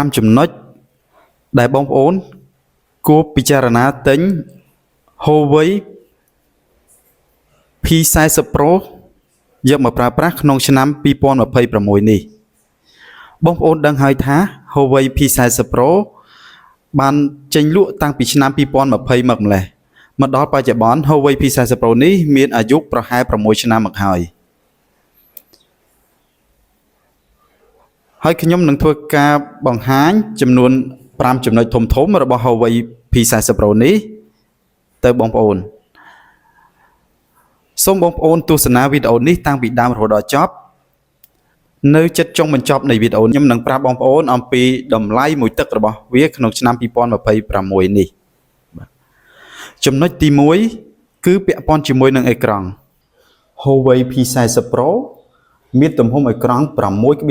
5 ចំណុចដែលបងប្អូនគួរពិចារណាទិញ Huawei P40 Pro យកមកប្រើប្រាស់ក្នុងឆ្នាំ2026នេះបងប្អូនដឹងហើយថា Huawei P40 Pro បានចេញលក់តាំងពីឆ្នាំ2020មកម្លេះមកដល់បច្ចុប្បន្ន Huawei P40 Pro នេះមានអាយុប្រហែល6ឆ្នាំមកហើយខ្ញុំនឹងធ្វើការបង្ហាញចំនួន5ចំណុចធំៗរបស់ Huawei P40 Pro នេះទៅបងប្អូនសូមបងប្អូនទស្សនាវីដេអូនេះតាំងពីដើមរហូតដល់ចប់នៅជិតចុងបញ្ចប់នៃវីដេអូខ្ញុំនឹងប្រាប់បងប្អូនអំពីតម្លៃមួយទឹករបស់វាក្នុងឆ្នាំ2026នេះចំណុចទី1គឺពាក់ព័ន្ធជាមួយនឹងអេក្រង់ Huawei P40 Pro មានទំហំអេក្រង់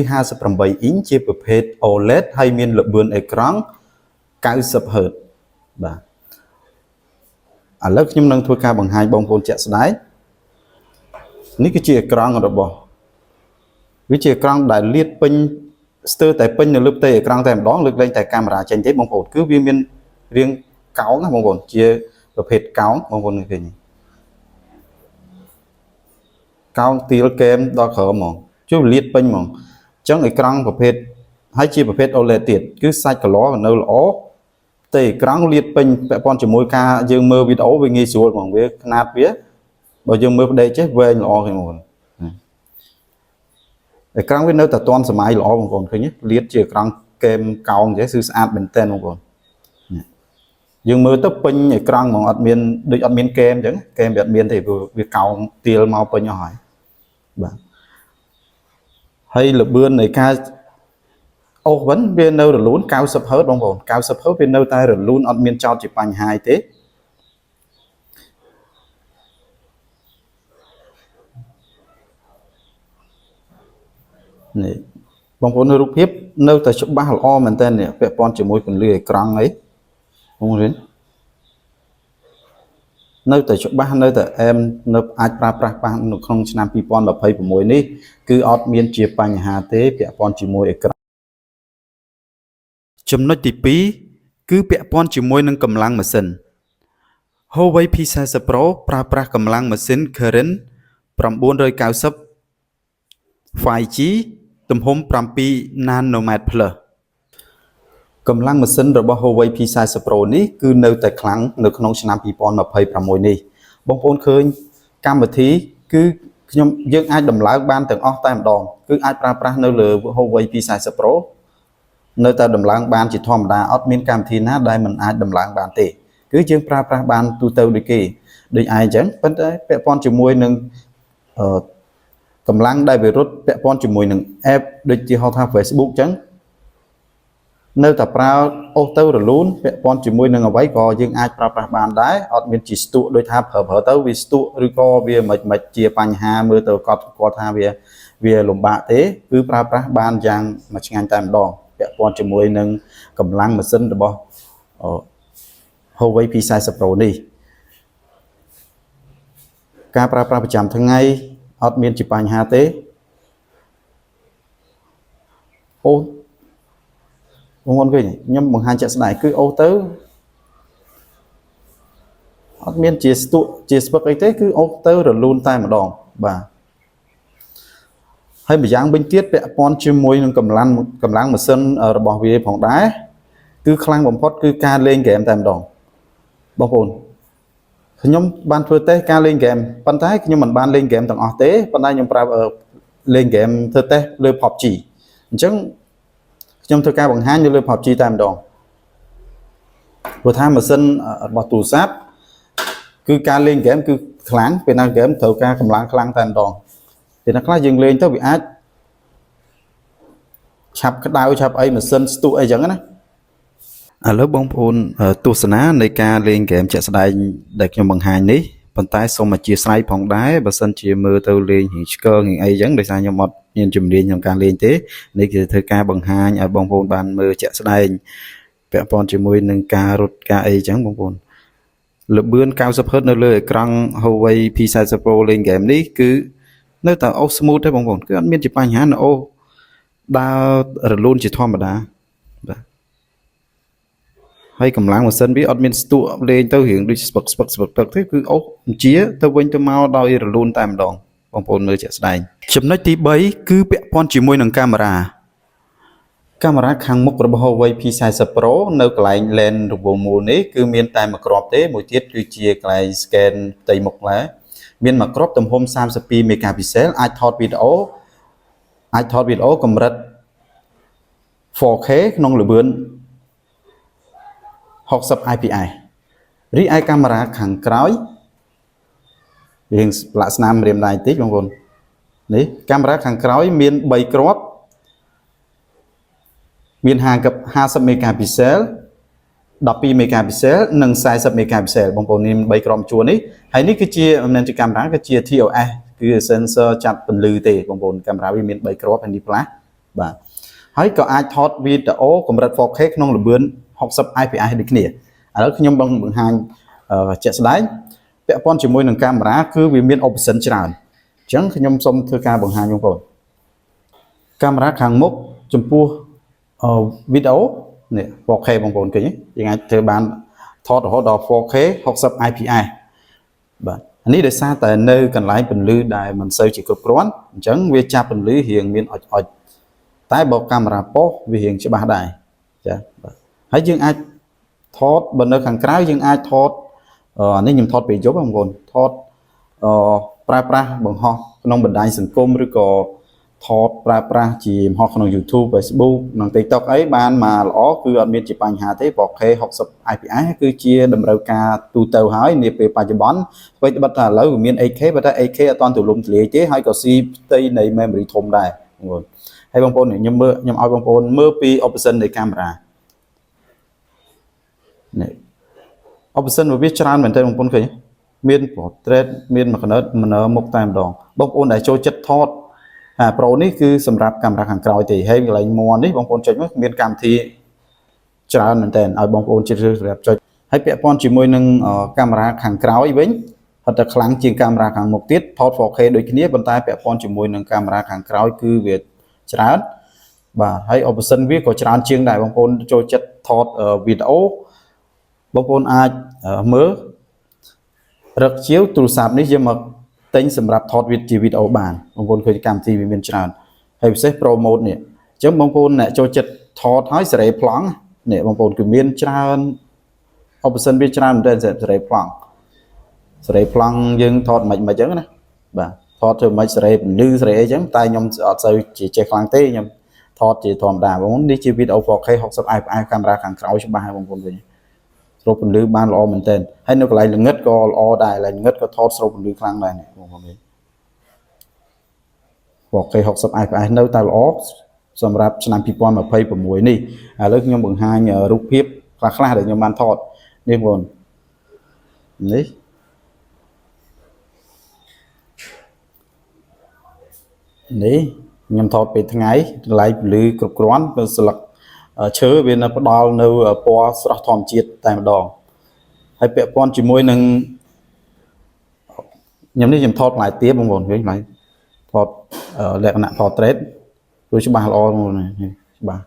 6.58 អ៊ីនជាប្រភេទ OLED ហើយមានល្បឿនអេក្រង់ 90 Hz បាទឥឡូវខ្ញុំនឹងធ្វើការបង្ហាញបងប្អូនជាក់ស្ដែងនេះគឺជាអេក្រង់របស់វាជាអេក្រង់ដែលលាតពេញស្ទើរតែពេញនៅលើផ្ទៃអេក្រង់តែម្ដងលើកលែងតែកាមេរ៉ាចេញទេបងប្អូនគឺវាមានរាងកោងណាបងប្អូនជាប្រភេទកោងបងប្អូនឃើញកោងទៀលហ្គេមដល់ក្រោមហ្មងជួយលាតពេញហ្មងអញ្ចឹងអេក្រង់ប្រភេទហើយជាប្រភេទ OLED ទៀតគឺសាច់ color នៅល្អតែអេក្រង់លាតពេញពាក់ព័ន្ធជាមួយការយើងមើលវីដេអូវាងាយស្រួលហ្មងវាຂະຫນាតវាបើយើងមើលប្តីចេះវែងល្អឃើញបងប្អូនអេក្រង់វានៅតែទាន់សម័យល្អបងប្អូនឃើញលាតជាអេក្រង់ហ្គេមកោងចេះគឺស្អាតមែនទែនបងប្អូនយើងមើលទៅពេញអេក្រង់ហ្មងអត់មានដូចអត់មានហ្គេមអញ្ចឹងហ្គេមវាអត់មានទេព្រោះវាកោងទៀលមកពេញអស់ហើយបាទហើយល្បឿននៃការអូសវិញវានៅរលូន 90 Hz បងប្អូន 90 Hz វានៅតែរលូនអត់មានចោតជាបញ្ហាទេនេះបងប្អូនរូបភាពនៅតែច្បាស់ល្អមែនតើនេះពាក់ព័ន្ធជាមួយពន្លឺអេក្រង់អីបងប្អូននៅតែច្បាស់នៅតែអែមនៅអាចប្រើប្រាស់បាននៅក្នុងឆ្នាំ2026នេះគឺអត់មានជាបញ្ហាទេពាក់ព័ន្ធជាមួយអេក្រង់ចំណុចទី2គឺពាក់ព័ន្ធជាមួយនឹងកម្លាំងម៉ាស៊ីន Huawei P40 Pro ប្រើប្រាស់កម្លាំងម៉ាស៊ីន Kirin 990 5G ទំហំ7 nanometer plus កម្លាំងម៉ាស៊ីនរបស់ Huawei P40 Pro នេះគឺនៅតែខ្លាំងនៅក្នុងឆ្នាំ2026នេះបងប្អូនឃើញកម្មវិធីគឺយើងអាចដំឡើងបានទាំងអស់តែម្ដងគឺអាចប្រើប្រាស់នៅលើ Huawei P40 Pro នៅតែដំឡើងបានជាធម្មតាអត់មានកម្មវិធីណាដែលមិនអាចដំឡើងបានទេគឺយើងប្រើប្រាស់បានទូទៅដូចគេដូចឯងអញ្ចឹងប៉ុន្តែពាក់ព័ន្ធជាមួយនឹងកម្លាំងដែលវារត់ពាក់ព័ន្ធជាមួយនឹង app ដូចជាហៅថា Facebook អញ្ចឹងនៅតែប្រើអូសទៅរលូនពាក់ព័ន្ធជាមួយនឹងអ្វីក៏យើងអាចប្រើប្រាស់បានដែរអត់មានជាស្ទុះដូចថាប្រើទៅវាស្ទុះឬក៏វាមិនជាបញ្ហាមើលទៅគាត់ថាវាលំបាកទេគឺប្រើប្រាស់បានយ៉ាងមួយឆ្ងាញ់តែម្ដងពាក់ព័ន្ធជាមួយនឹងកម្លាំងម៉ាស៊ីនរបស់ Huawei P40 Pro នេះការប្រើប្រាស់ប្រចាំថ្ងៃអត់មានជាបញ្ហាទេអូបងប្អូនឃើញខ្ញុំបង្ហាញជាក់ស្ដែងគឺអូសទៅអត់មានជាស្ទុះជាស្ពឹកអីទេគឺអូសទៅរលូនតែម្ដងបាទហើយម្យ៉ាងវិញទៀតពាក់ព័ន្ធជាមួយនឹងកម្លាំងម៉ាស៊ីនរបស់វាផងដែរគឺខ្លាំងបំផុតគឺការលេងហ្គេមតែម្ដងបងប្អូនខ្ញុំបានធ្វើតេស្តការលេងហ្គេមប៉ុន្តែខ្ញុំមិនបានលេងហ្គេមទាំងអស់ទេប៉ុន្តែខ្ញុំប្រាប់លេងហ្គេមធ្វើតេស្តលើ PUBG អញ្ចឹងខ្ញុំធ្វើការបង្ហាញនៅលើ PUBG តែម្ដងព្រោះថាម៉ាស៊ីនរបស់ទូរស័ព្ទគឺការលេងហ្គេមគឺខ្លាំងពេលណាហ្គេមត្រូវការកម្លាំងខ្លាំងតែម្ដងពេលណាខ្លះយើងលេងទៅវាអាចឆាប់ក្តៅឆាប់អីម៉ាស៊ីនស្ទុះអីចឹងណាឥឡូវបងប្អូនទស្សនានៃការលេងហ្គេមជាក់ស្ដែងដែលខ្ញុំបង្ហាញនេះប៉ុន្តែសូមអធិស្ឋានផងដែរបើសិនជាមើលទៅលេងរៀងឆ្កឹងអីចឹងដោយសារខ្ញុំអត់មានជំនាញក្នុងការលេងទេនេះគឺធ្វើការបង្ហាញឲ្យបងប្អូនបានមើលជាក់ស្ដែងពាក់ព័ន្ធជាមួយនឹងការរត់ការអីចឹងបងប្អូនល្បឿន 90 Hz នៅលើអេក្រង់ Huawei P40 Pro លេងហ្គេមនេះគឺនៅតែអូស smooth ទេបងប្អូនគឺអត់មានជាបញ្ហានៅអូសដើររលូនជាធម្មតា បាទហើយកម្លាំងម៉ាស៊ីនវាអត់មានស្ទក់លេងទៅរៀងដូចស្ពឹកទឹកទេគឺអូសបញ្ជាទៅវិញទៅមកដោយរលូនតែម្ដងបងប្អូនមើលជាក់ស្ដែងចំណុចទី3គឺពាក់ព័ន្ធជាមួយនឹងកាមេរ៉ាខាងមុខរបស់ Huawei P40 Pro នៅកន្លែង lens រង្វង់មូលនេះគឺមានតែមួយគ្រាប់ទេមួយទៀតគឺជាកន្លែង scan ផ្ទៃមុខដែរមានមួយគ្រាប់ទំហំ32 megapixel អាចថតវីដេអូកម្រិត 4K ក្នុងល្បឿន60 fps រីឯកាមេរ៉ាខាងក្រោយរៀងលាក់ស្នាមរៀមដៃតិចបងប្អូននេះកាមេរ៉ាខាងក្រោយមាន3គ្រាប់មាន50 megapixel 12 megapixel និង 40 megapixel បងប្អូននេះ3គ្រាប់ជួរនេះហើយនេះគឺជាមិនមែនជាកាមេរ៉ាគឺជា TOS គឺ sensor ចាប់ពន្លឺទេបងប្អូនកាមេរ៉ាវាមាន3គ្រាប់ហើយនេះផ្លាស់បាទហើយក៏អាចថតវីដេអូកម្រិត 4K ក្នុងល្បឿន60 fps ដូចគ្នាឥឡូវខ្ញុំបង្ហាញជាក់ស្ដែងពាក់ព័ន្ធជាមួយនឹងកាមេរ៉ាគឺវាមាន option ច្រើនអញ្ចឹងខ្ញុំសូមធ្វើការបង្ហាញបងប្អូនកាមេរ៉ាខាងមុខចំពោះវីដេអូនេះ 4K បងប្អូនឃើញយើងអាចធ្វើបានថតរហូតដល់ 4K 60 fps បាទនេះដោយសារតែនៅកន្លែងពន្លឺដែលមិនសូវជាគ្រប់គ្រាន់អញ្ចឹងវាចាប់ពន្លឺរៀងមានអុចតែបើកាមេរ៉ាប៉ុសវារៀងច្បាស់ដែរចាបាទហើយយើងអាចថតបើនៅខាងក្រៅយើងអាចថតអានេះខ្ញុំថតពេលយប់បងប្អូនថតប្រើប្រាស់បង្ហោះក្នុងបណ្ដាញសង្គមឬក៏ថតប្រើប្រាស់ជាបង្ហោះក្នុង YouTube Facebook និង TikTok អីបានមកល្អគឺអត់មានជាបញ្ហាទេ 4K 60 fps គឺជាតម្រូវការទូទៅហើយនាពេលបច្ចុប្បន្នអ្វីត្បិតថាឥឡូវវាមាន 8K ប៉ុន្តែ 8K អត់ទាន់ទូលំទូលាយទេហើយក៏ស៊ីផ្ទៃនៃ memory ធំដែរបងប្អូនហើយបងប្អូនខ្ញុំឲ្យបងប្អូនមើលពី option នៃកាមេរ៉ានេះ option វាច្រើនមែនទែនបងប្អូនឃើញមាន portrait មានមួយមុខតែម្ដងបងប្អូនដែលចូលចិត្តថតPro នេះគឺសម្រាប់កាមេរ៉ាខាងក្រោយទេហើយកន្លែងមាន់នេះបងប្អូនចុចមកមានកម្មវិធីច្រើនមែនទែនឲ្យបងប្អូនជ្រើសរើសសម្រាប់ចុចហើយពាក់ព័ន្ធជាមួយនឹងកាមេរ៉ាខាងក្រោយវិញហត់តែខ្លាំងជាងកាមេរ៉ាខាងមុខទៀតថត 4K ដូចគ្នាប៉ុន្តែពាក់ព័ន្ធជាមួយនឹងកាមេរ៉ាខាងក្រោយគឺវាច្រើនបាទហើយ option វាក៏ច្រើនជាងដែរបងប្អូនចូលចិត្តថតវីដេអូបងប្អូនអាចមើលរឹកជាវទូរស័ព្ទនេះយកមកទិញសម្រាប់ថតវីដេអូបានបងប្អូនឃើញកម្មវិធីវាមានច្រើនហើយពិសេស Pro Mode នេះអញ្ចឹងបងប្អូនអ្នកចូលចិត្តថតហើយសេរីប្លង់នេះបងប្អូនគឺមានច្រើន option វាច្រើនមែនទែនសេរីប្លង់យើងថតមិនអញ្ចឹងណាបាទថតធ្វើមិនសេរីពន្លឺសេរីអីចឹងតែខ្ញុំអត់សូវចេះខ្លាំងទេខ្ញុំថតជាធម្មតាបងប្អូននេះជាវីដេអូ 4K 60 fps កាមេរ៉ាខាងក្រោយច្បាស់ហើយបងប្អូនវិញស្រូបពន្លឺបានល្អមែនទែនហើយនៅកន្លែងល្ងិតក៏ល្អដែរល្ងិតក៏ថតស្រូបពន្លឺខ្លាំងដែរនេះបងប្អូន 4K 60 fps នៅតែល្អសម្រាប់ឆ្នាំ2026នេះឥឡូវខ្ញុំបង្ហាញរូបភាពខ្លះដែលខ្ញុំបានថតនេះបងប្អូននេះខ្ញុំថតពេលថ្ងៃកន្លែងពន្លឺគ្រប់គ្រាន់ទៅស្លឹកឈើវានៅផ្ដល់នៅពណ៌ស្រស់ធម្មជាតិតែម្ដងហើយពាក់ព័ន្ធជាមួយនឹងខ្ញុំថតផ្លែទៀបបងប្អូនឃើញផ្លែថតលក្ខណៈ portrait គឺច្បាស់ល្អបងប្អូនច្បាស់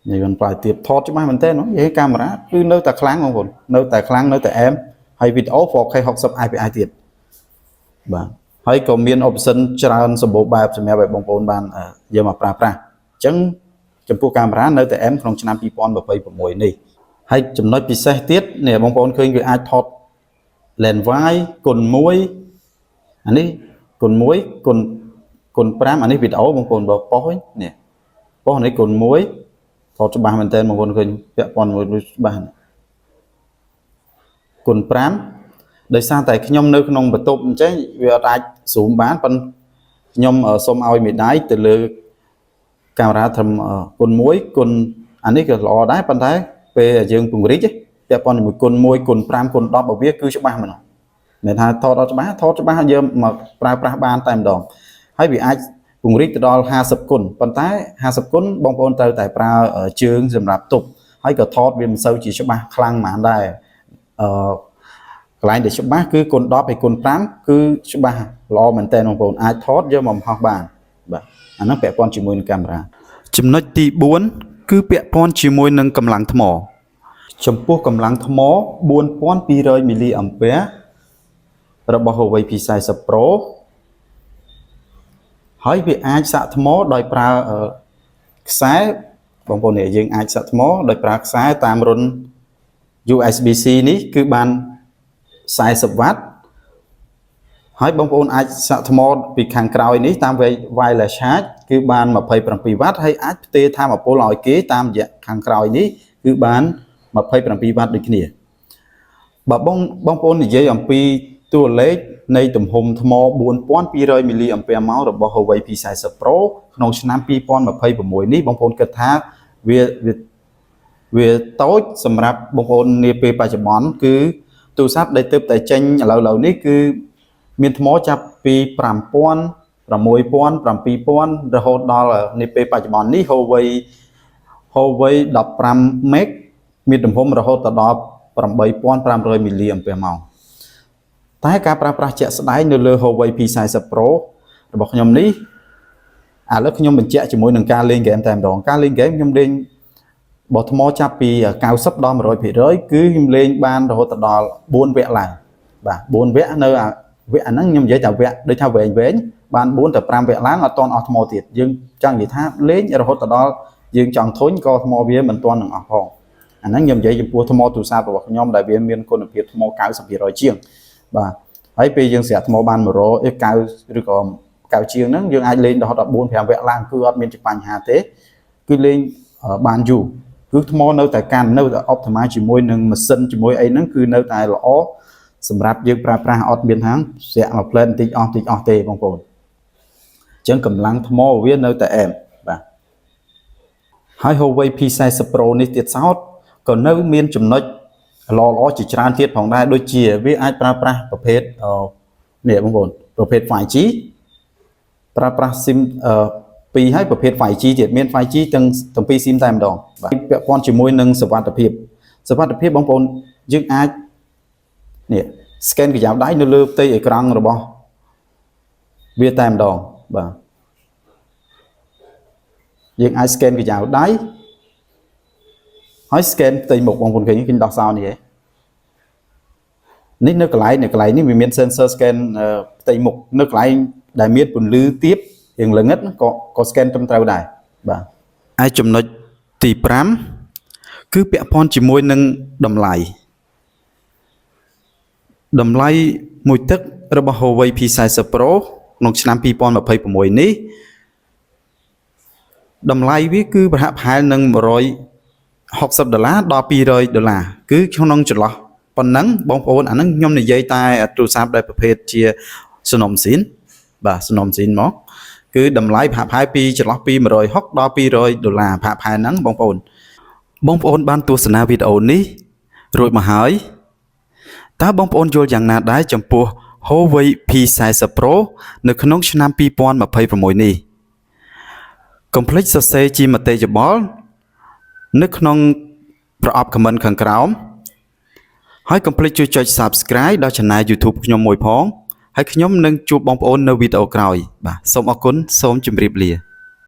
នេះមិនផ្លែទៀបថតច្បាស់មែនទែននិយាយកាមេរ៉ាគឺនៅតែខ្លាំងបងប្អូននៅតែខ្លាំងនៅតែអែមហើយវីដេអូ 4K 60 fps ទៀតបាទហើយក៏មាន option ច្រើនសម្បូរបែបសម្រាប់ឲ្យបងប្អូនបានយកមកប្រើប្រាស់អញ្ចឹងចំពោះកាមេរ៉ានៅតែអែមក្នុងឆ្នាំ2026នេះហើយចំណុចពិសេសទៀតនេះបងប្អូនឃើញវាអាចថត lens wide គុណ1អានេះគុណ1គុណ5អានេះវីដេអូបងប្អូនបើប៉ុសវិញនេះប៉ុសនេះគុណ1ថតច្បាស់មែនតើបងប្អូនឃើញពាក់ព័ន្ធមួយច្បាស់គុណ5ដោយសារតែខ្ញុំនៅក្នុងបន្ទប់អញ្ចឹងវាអត់អាច zoom បានប៉ុន្តែខ្ញុំសូមឲ្យមេដៃទៅលើកាមេរ៉ាត្រឹមគុណ1គុណអានេះក៏ល្អដែរប៉ុន្តែពេលយើងពង្រីកពាក់ព័ន្ធជាមួយគុណ1គុណ5គុណ10របស់វាគឺច្បាស់មែនទេមិនថាថតអត់ច្បាស់យកមកប្រើប្រាស់បានតែម្ដងហើយវាអាចពង្រីកទៅដល់50គុណប៉ុន្តែ50គុណបងប្អូនត្រូវតែប្រើជើងសម្រាប់ទប់ហើយក៏ថតវាមិនសូវជាច្បាស់ខ្លាំងប៉ុន្មានដែរកន្លែងដែលច្បាស់គឺគុណ10ហើយគុណ5គឺច្បាស់ល្អមែនតើបងប្អូនអាចថតយកមកបង្ហោះបានបាទអានោះពាក់ព័ន្ធជាមួយនឹងកាមេរ៉ា ចំណុចទី4គឺពាក់ព័ន្ធជាមួយនឹងកម្លាំងថ្មចំពោះកម្លាំងថ្ម4200មីលីអាំពែរបស់ Huawei P40 Pro ហើយវាអាចសាកថ្មដោយប្រើខ្សែបងប្អូននេះយើងអាចសាកថ្មដោយប្រើខ្សែតាមរុន USB-C នេះគឺបាន40 វ៉ាត់ហើយបងប្អូនអាចសាកថ្មពីខាងក្រោយនេះតាម wireless charge គឺបាន27 វ៉ាត់ហើយអាចផ្ទេរថាមពលឲ្យគេតាមរយៈខាងក្រោយនេះគឺបាន27 វ៉ាត់ដូចគ្នាបើបងប្អូននិយាយអំពីតួលេខនៃទំហំថ្ម4200មីលីអាំពែម៉ោងរបស់ Huawei P40 Pro ក្នុងឆ្នាំ2026នេះបងប្អូនគិតថាវាតូចសម្រាប់បងប្អូននាពេលបច្ចុប្បន្នគឺទូរស័ព្ទដែលទើបតែចេញឥឡូវនេះគឺមានថ្មចាប់ពី 5000 6000 7000 រហូតដល់នាពេលបច្ចុប្បន្ននេះ Huawei 15 meg មានទំហំរហូតដល់ 8500មីលីអាំពែម៉ោងតែការប្រើប្រាស់ជាក់ស្ដែងនៅលើ Huawei P40 Pro របស់ខ្ញុំនេះឥឡូវខ្ញុំបញ្ជាក់ជាមួយនឹងការលេងហ្គេមតែម្ដងការលេងហ្គេមខ្ញុំលេងបោះថ្មចាប់ពី90ដល់ 100% គឺខ្ញុំលេងបានរហូតដល់4វគ្គឡើងបាទ4វគ្គនៅវគ្គអាហ្នឹងខ្ញុំនិយាយថាវគ្គដូចថាវែងបាន4ទៅ5វគ្គឡើងអត់ទាន់អស់ថ្មទៀតយើងចង់និយាយថាលេងរហូតដល់យើងចង់ធុញក៏ថ្មវាមិនទាន់នឹងអស់ផងអាហ្នឹងខ្ញុំនិយាយចំពោះថ្មទូរស័ព្ទរបស់ខ្ញុំដែលវាមានគុណភាពថ្ម 90% ជាងបាទហើយពេលយើងស្រាក់ថ្មបាន100 90ឬក៏90ជាងហ្នឹងយើងអាចលេងរហូតដល់4 5វគ្គឡើងគឺអត់មានបញ្ហាទេគឺលេងបានយូរគឺថ្មនៅតែកាន់នៅតែ optimize ជាមួយនឹងម៉ាស៊ីនជាមួយអីហ្នឹងគឺនៅតែល្អសម្រាប់យើងប្រើប្រាស់អត់មានថាស្រាក់មួយផ្លែបន្តិចអស់ទេបងប្អូនអញ្ចឹងកម្លាំងថ្មវានៅតែអែមបាទហើយ Huawei P40 Pro នេះទៀតសោតក៏នៅមានចំណុចល្អជាច្រើនទៀតផងដែរដូចជាវាអាចប្រើប្រាស់ប្រភេទនេះបងប្អូនប្រភេទ 5G ប្រើប្រាស់ SIM 2ហើយប្រភេទ 5G ទៀតមាន 5G ទាំងពីរ SIM តែម្ដងបាទពាក់ព័ន្ធជាមួយនឹងសុវត្ថិភាពបងប្អូនយើងអាចនេះ scan កញ្ចក់ដៃនៅលើផ្ទៃអេក្រង់របស់វាតែម្ដងបាទយើងអាច scan កញ្ចក់ដៃហើយ scan ផ្ទៃមុខបងប្អូនឃើញដោះសោនេះឯងនេះនៅកន្លែងនេះវាមាន sensor scan ផ្ទៃមុខនៅកន្លែងដែលមានពន្លឺទាបរៀងល្ងិតក៏ scan ត្រឹមត្រូវដែរបាទហើយចំណុចទី5គឺពាក់ព័ន្ធជាមួយនឹងតម្លៃមួយទឹករបស់ Huawei P40 Pro ក្នុងឆ្នាំ2026នេះតម្លៃវាគឺប្រហាក់ប្រហែលនឹង$160ដល់$200គឺក្នុងចន្លោះប៉ុណ្ណឹងបងប្អូនអាហ្នឹងខ្ញុំនិយាយតែទូរស័ព្ទដែលប្រភេទជាសំណុំស៊ីនបាទសំណុំស៊ីនមកគឺតម្លៃប្រហាក់ប្រហែលពីចន្លោះពី$160ដល់$200ប្រហាក់ប្រហែលហ្នឹងបងប្អូនបានទស្សនាវីដេអូនេះរួចមកហើយតើបងប្អូនយល់យ៉ាងណាដែរចំពោះ Huawei P40 Pro នៅក្នុងឆ្នាំ2026នេះកុំភ្លេចសរសេរជាមតិយោបល់នៅក្នុងប្រអប់ comment ខាងក្រោមហើយកុំភ្លេចជួយចុច Subscribe ដល់ Channel YouTube ខ្ញុំមួយផងហើយខ្ញុំនឹងជួបបងប្អូននៅវីដេអូក្រោយបាទសូមអរគុណសូមជម្រាបលា